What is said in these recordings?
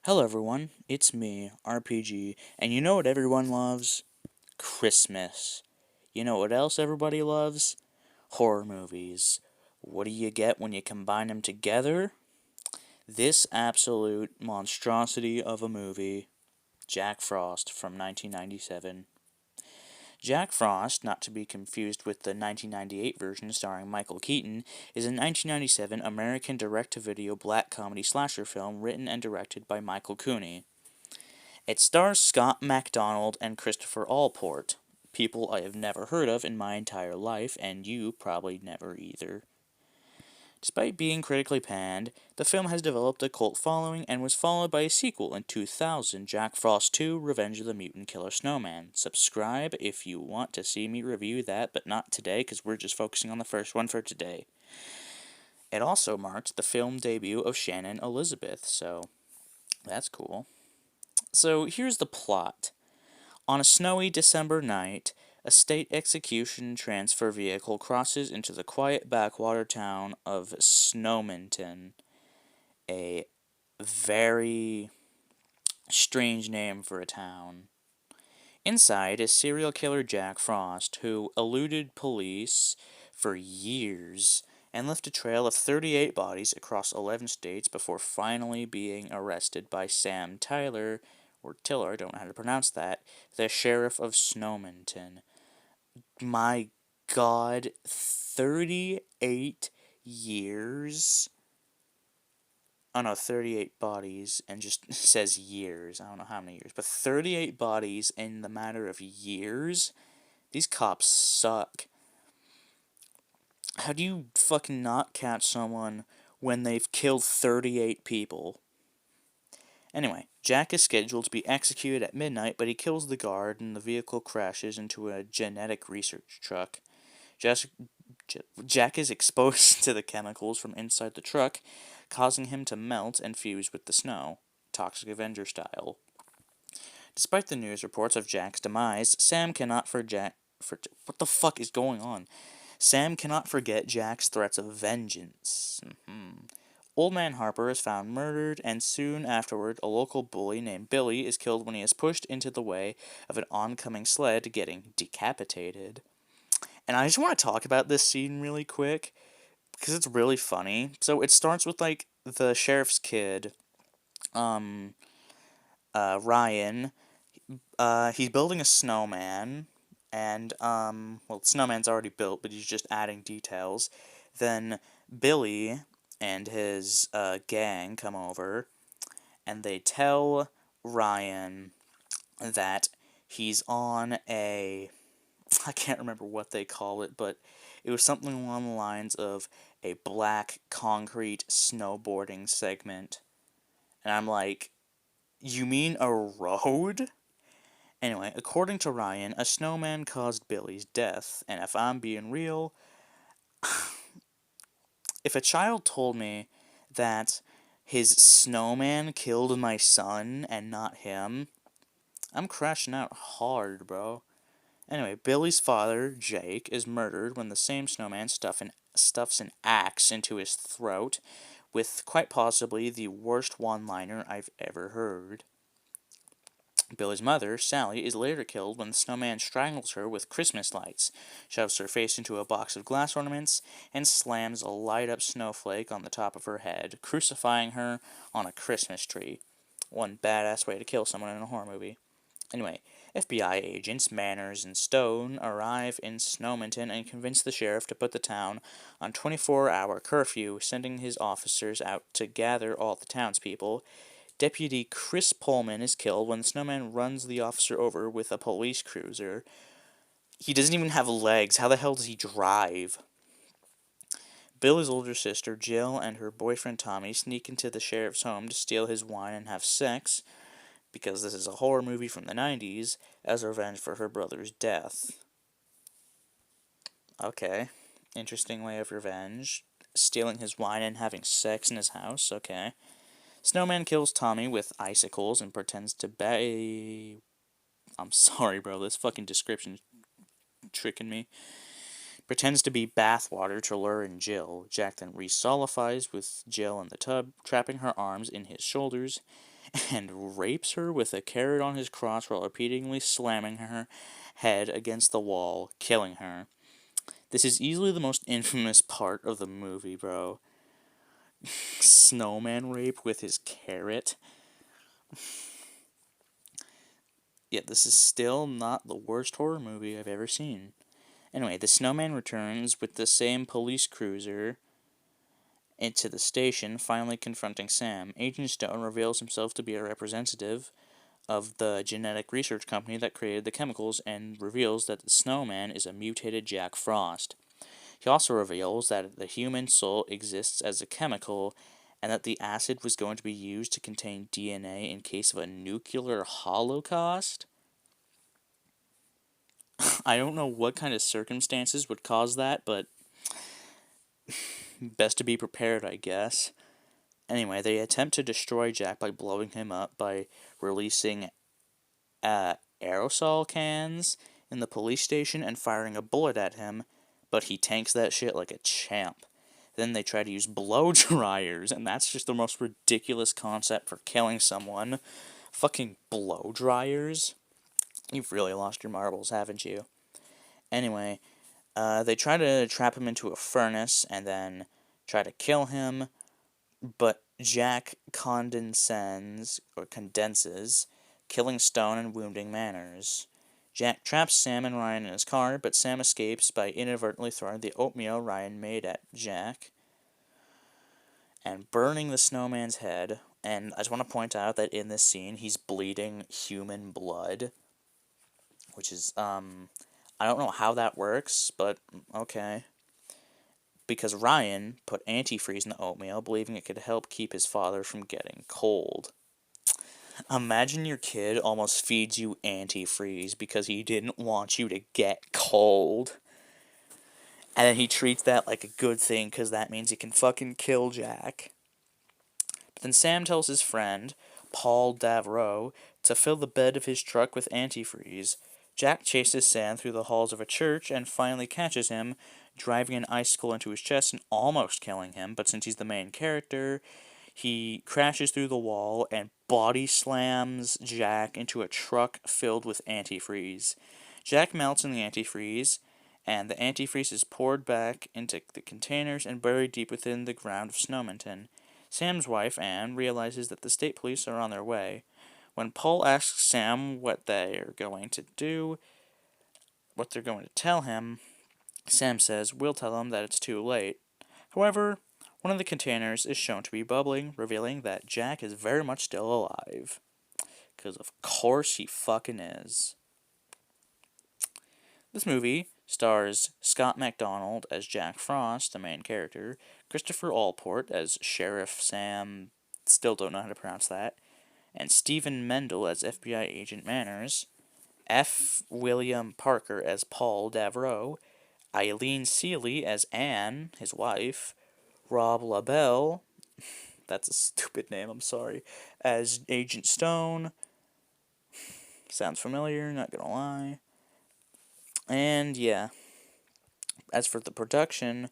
Hello everyone, it's me, RPG, and you know what everyone loves? Christmas. You know what else everybody loves? Horror movies. What do you get when you combine them together? This absolute monstrosity of a movie, Jack Frost from 1997. Jack Frost, not to be confused with the 1998 version starring Michael Keaton, is a 1997 American direct-to-video black comedy slasher film written and directed by Michael Cooney. It stars Scott MacDonald and Christopher Allport, people I have never heard of in my entire life, and you probably never either. Despite being critically panned, the film has developed a cult following and was followed by a sequel in 2000, Jack Frost 2 Revenge of the Mutant Killer Snowman. Subscribe if you want to see me review that, but not today because we're just focusing on the first one for today. It also marked the film debut of Shannon Elizabeth, so that's cool. So here's the plot. On a snowy December night, a state execution transfer vehicle crosses into the quiet backwater town of Snowminton, a very strange name for a town. Inside is serial killer Jack Frost, who eluded police for years and left a trail of 38 bodies across 11 states before finally being arrested by Sam Tyler, or Tiller, I don't know how to pronounce that, the sheriff of Snowminton. My god, 38 years? Oh no, 38 bodies, and just says years. I don't know how many years, but 38 bodies in the matter of years? These cops suck. How do you fucking not catch someone when they've killed 38 people? Anyway, Jack is scheduled to be executed at midnight, but he kills the guard and the vehicle crashes into a genetic research truck. Jack is exposed to the chemicals from inside the truck, causing him to melt and fuse with the snow, Toxic Avenger style. Despite the news reports of Jack's demise, Sam cannot forget. What the fuck is going on? Sam cannot forget Jack's threats of vengeance. Old Man Harper is found murdered, and soon afterward, a local bully named Billy is killed when he is pushed into the way of an oncoming sled getting decapitated. And I just want to talk about this scene really quick because it's really funny. So it starts with like the sheriff's kid, um, Ryan. He's building a snowman, and well, the snowman's already built, but he's just adding details. Then Billy and his gang come over, and they tell Ryan that he's on a I can't remember what they call it, but it was something along the lines of a black concrete snowboarding segment. And I'm like, you mean a road? Anyway, according to Ryan, a snowman caused Billy's death, and if I'm being real, if a child told me that his snowman killed my son and not him, I'm crashing out hard, bro. Anyway, Billy's father, Jake, is murdered when the same snowman stuffs an axe into his throat, with quite possibly the worst one-liner I've ever heard. Billy's mother, Sally, is later killed when the snowman strangles her with Christmas lights, shoves her face into a box of glass ornaments, and slams a light-up snowflake on the top of her head, crucifying her on a Christmas tree. One badass way to kill someone in a horror movie. Anyway, FBI agents Manners and Stone arrive in Snowminton and convince the sheriff to put the town on 24-hour curfew, sending his officers out to gather all the townspeople. Deputy Chris Pullman is killed when the snowman runs the officer over with a police cruiser. He doesn't even have legs. How the hell does he drive? Billy's older sister, Jill, and her boyfriend Tommy sneak into the sheriff's home to steal his wine and have sex, because this is a horror movie from the 90s, as revenge for her brother's death. Okay. Interesting way of revenge. Stealing his wine and having sex in his house. Okay. Snowman kills Tommy with icicles and pretends to be. I'm sorry, bro. This fucking description's tricking me. Pretends to be bathwater to lure in Jill. Jack then resolidifies with Jill in the tub, trapping her arms in his shoulders, and rapes her with a carrot on his crotch while repeatedly slamming her head against the wall, killing her. This is easily the most infamous part of the movie, bro. Snowman rape with his carrot. Yet this is still not the worst horror movie I've ever seen. Anyway, the snowman returns with the same police cruiser into the station, finally confronting Sam. Agent Stone reveals himself to be a representative of the genetic research company that created the chemicals and reveals that the snowman is a mutated Jack Frost. He also reveals that the human soul exists as a chemical and that the acid was going to be used to contain DNA in case of a nuclear holocaust. I don't know what kind of circumstances would cause that, but best to be prepared, I guess. Anyway, they attempt to destroy Jack by blowing him up by releasing aerosol cans in the police station and firing a bullet at him, but he tanks that shit like a champ. Then they try to use blow dryers, and that's just the most ridiculous concept for killing someone. Fucking blow dryers? You've really lost your marbles, haven't you? Anyway, they try to trap him into a furnace and then try to kill him, but Jack condenses, killing Stone and wounding Manners. Jack traps Sam and Ryan in his car, but Sam escapes by inadvertently throwing the oatmeal Ryan made at Jack and burning the snowman's head. And I just want to point out that in this scene, he's bleeding human blood, which is, I don't know how that works, but okay. Because Ryan put antifreeze in the oatmeal, believing it could help keep his father from getting cold. Imagine your kid almost feeds you antifreeze because he didn't want you to get cold. And then he treats that like a good thing because that means he can fucking kill Jack. But then Sam tells his friend, Paul Davrow, to fill the bed of his truck with antifreeze. Jack chases Sam through the halls of a church and finally catches him, driving an icicle into his chest and almost killing him, but since he's the main character, he crashes through the wall and body slams Jack into a truck filled with antifreeze. Jack melts in the antifreeze, and the antifreeze is poured back into the containers and buried deep within the ground of Snowminton. Sam's wife, Anne, realizes that the state police are on their way. When Paul asks Sam what they're going to tell him, Sam says, "We'll tell him that it's too late." However, one of the containers is shown to be bubbling, revealing that Jack is very much still alive. Because of course he fucking is. This movie stars Scott MacDonald as Jack Frost, the main character, Christopher Allport as Sheriff Sam, still don't know how to pronounce that, and Stephen Mendel as FBI Agent Manners, F. William Parker as Paul Davrow, Eileen Seeley as Anne, his wife, Rob LaBelle, that's a stupid name, I'm sorry, as Agent Stone. Sounds familiar, not gonna lie. And yeah, as for the production,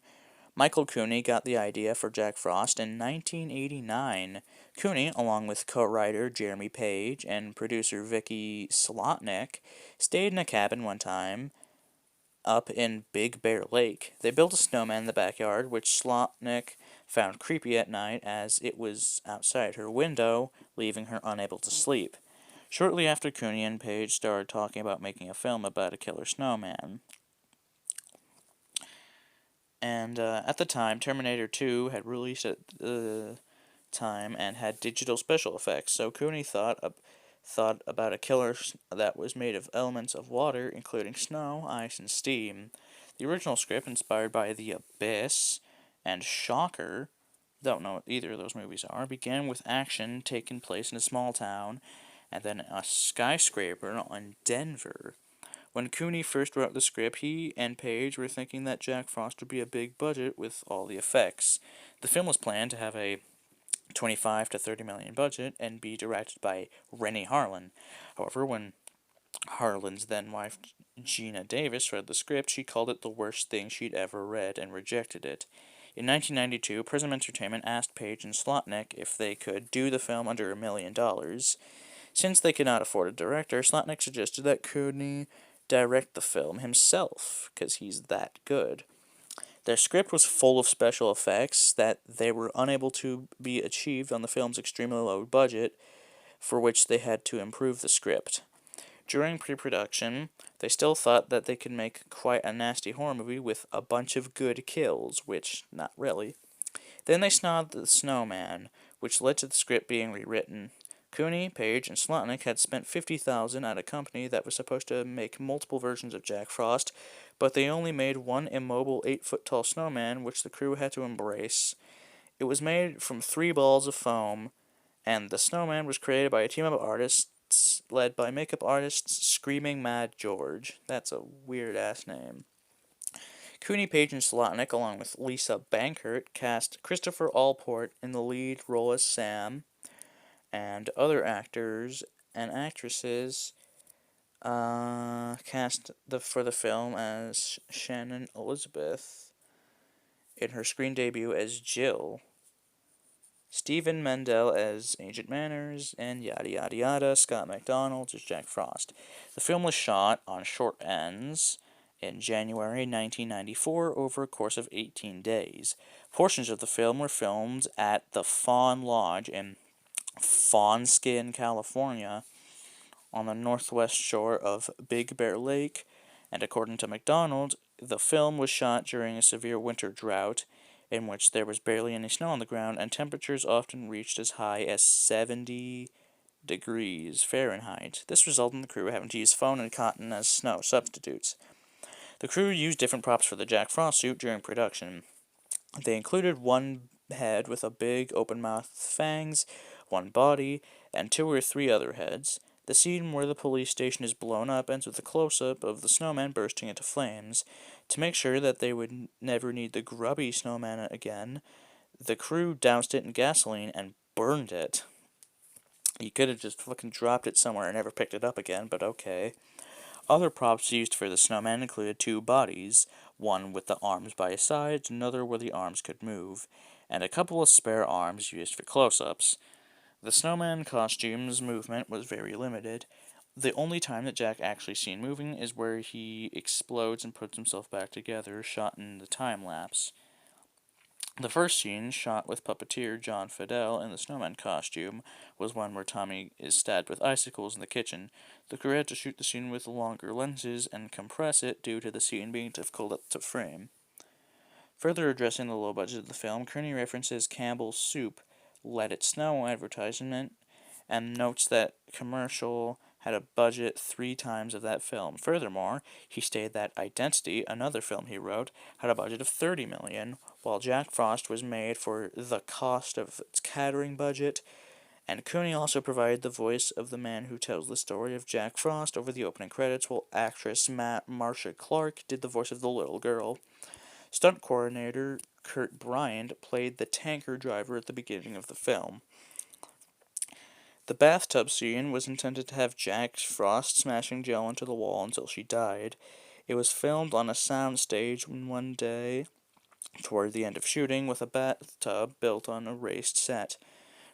Michael Cooney got the idea for Jack Frost in 1989. Cooney, along with co-writer Jeremy Page and producer Vicky Slotnick, stayed in a cabin one time up in Big Bear Lake. They built a snowman in the backyard, which Slotnick found creepy at night as it was outside her window, leaving her unable to sleep. Shortly after, Cooney and Page started talking about making a film about a killer snowman. And at the time, Terminator 2 had released at the time and had digital special effects, so Cooney thought about a killer that was made of elements of water, including snow, ice, and steam. The original script, inspired by The Abyss and Shocker, don't know what either of those movies are, began with action taking place in a small town, and then a skyscraper in Denver. When Cooney first wrote the script, he and Page were thinking that Jack Frost would be a big budget with all the effects. The film was planned to have a 25 to 30 million budget and be directed by Rennie Harlin. However, when Harlin's then wife Gina Davis read the script, she called it the worst thing she'd ever read and rejected it. In 1992, Prism Entertainment asked Page and Slotnick if they could do the film under $1 million. Since they could not afford a director, Slotnick suggested that Cooney direct the film himself, because he's that good. Their script was full of special effects that they were unable to be achieved on the film's extremely low budget, for which they had to improve the script. During pre-production, they still thought that they could make quite a nasty horror movie with a bunch of good kills, which, not really. Then they snobbed the Snowman, which led to the script being rewritten. Cooney, Page, and Slotnick had spent $50,000 at a company that was supposed to make multiple versions of Jack Frost, but they only made one immobile 8-foot-tall snowman, which the crew had to embrace. It was made from 3 balls of foam, and the snowman was created by a team of artists led by makeup artists Screaming Mad George. That's a weird-ass name. Cooney, Page, and Slotnick, along with Lisa Bankert, cast Christopher Allport in the lead role as Sam, and other actors and actresses cast for the film as Shannon Elizabeth in her screen debut as Jill, Stephen Mendel as Agent Manners, and yada yada yada. Scott McDonald as Jack Frost. The film was shot on short ends in January 1994 over a course of 18 days. Portions of the film were filmed at the Fawn Lodge in Fawnskin, California, on the northwest shore of Big Bear Lake, and according to McDonald, the film was shot during a severe winter drought in which there was barely any snow on the ground, and temperatures often reached as high as 70 degrees Fahrenheit. This resulted in the crew having to use foam and cotton as snow substitutes. The crew used different props for the Jack Frost suit during production. They included one head with a big open-mouthed fangs, one body, and 2 or 3 other heads. The scene where the police station is blown up ends with a close-up of the snowman bursting into flames. To make sure that they would never need the grubby snowman again, the crew doused it in gasoline and burned it. You could have just fucking dropped it somewhere and never picked it up again, but okay. Other props used for the snowman included 2 bodies, one with the arms by his sides, another where the arms could move, and a couple of spare arms used for close-ups. The snowman costume's movement was very limited. The only time that Jack actually seen moving is where he explodes and puts himself back together, shot in the time-lapse. The first scene, shot with puppeteer John Fidel in the snowman costume, was one where Tommy is stabbed with icicles in the kitchen. The crew had to shoot the scene with longer lenses and compress it due to the scene being difficult to frame. Further addressing the low budget of the film, Kearney references Campbell's Soup, Let It Snow advertisement, and notes that commercial had a budget 3 times of that film. Furthermore, he stated that Identity, another film he wrote, had a budget of $30 million, while Jack Frost was made for the cost of its catering budget, and Cooney also provided the voice of the man who tells the story of Jack Frost over the opening credits, while actress Marcia Clark did the voice of the little girl. Stunt coordinator Kurt Bryant played the tanker driver at the beginning of the film. The bathtub scene was intended to have Jack Frost smashing Jill into the wall until she died. It was filmed on a soundstage one day toward the end of shooting with a bathtub built on a raised set.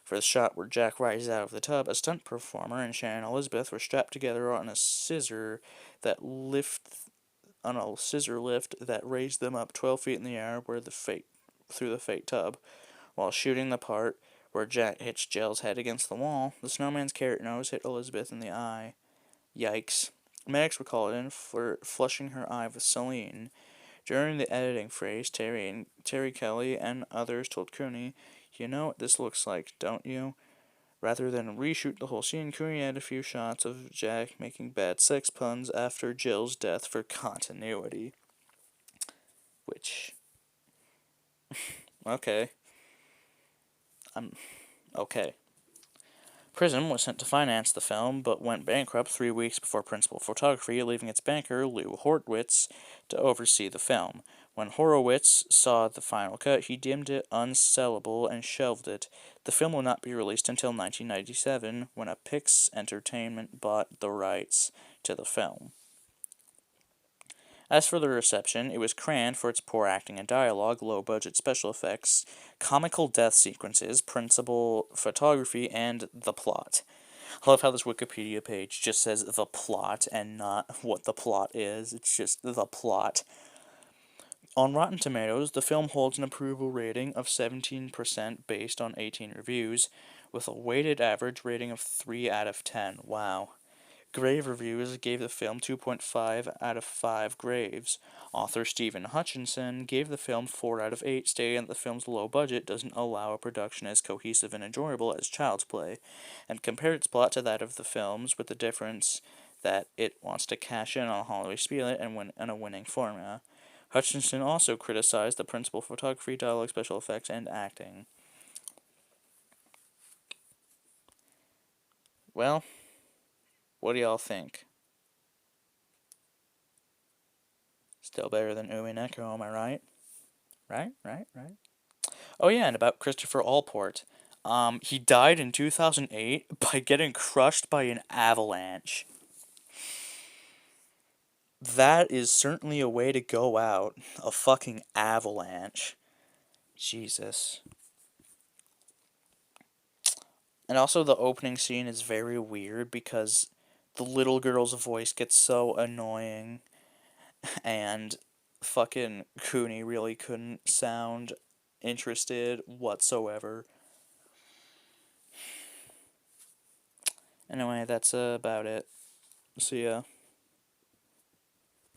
For the shot where Jack rises out of the tub, a stunt performer and Shannon Elizabeth were strapped together on a scissor lift that raised them up 12 feet in the air through the fake tub. While shooting the part where Jack hits Jill's head against the wall, the snowman's carrot nose hit Elizabeth in the eye. Yikes. Medics were called in for flushing her eye with saline. During the editing phase, Terry Kelly and others told Cooney, "You know what this looks like, don't you?" Rather than reshoot the whole scene, Cooney had a few shots of Jack making bad sex puns after Jill's death for continuity. Which... okay. Okay. Prism was sent to finance the film, but went bankrupt 3 weeks before principal photography, leaving its banker, Lou Horowitz, to oversee the film. When Horowitz saw the final cut, he deemed it unsellable and shelved it. The film will not be released until 1997, when Apix Entertainment bought the rights to the film. As for the reception, it was crammed for its poor acting and dialogue, low budget special effects, comical death sequences, principal photography, and the plot. I love how this Wikipedia page just says the plot and not what the plot is. It's just the plot. On Rotten Tomatoes, the film holds an approval rating of 17% based on 18 reviews, with a weighted average rating of 3 out of 10. Wow. Grave Reviews gave the film 2.5 out of 5 graves. Author Stephen Hutchinson gave the film 4 out of 8, stating that the film's low budget doesn't allow a production as cohesive and enjoyable as Child's Play, and compared its plot to that of the films, with the difference that it wants to cash in on Hollywood Spirit and a winning formula. Hutchinson also criticized the principal photography, dialogue, special effects, and acting. Well, what do y'all think? Still better than Uwe Neko, am I right? Right. Oh yeah, and about Christopher Allport. He died in 2008 by getting crushed by an avalanche. That is certainly a way to go out. A fucking avalanche. Jesus. And also the opening scene is very weird because the little girl's voice gets so annoying and fucking Cooney really couldn't sound interested whatsoever. Anyway, that's about it. See ya.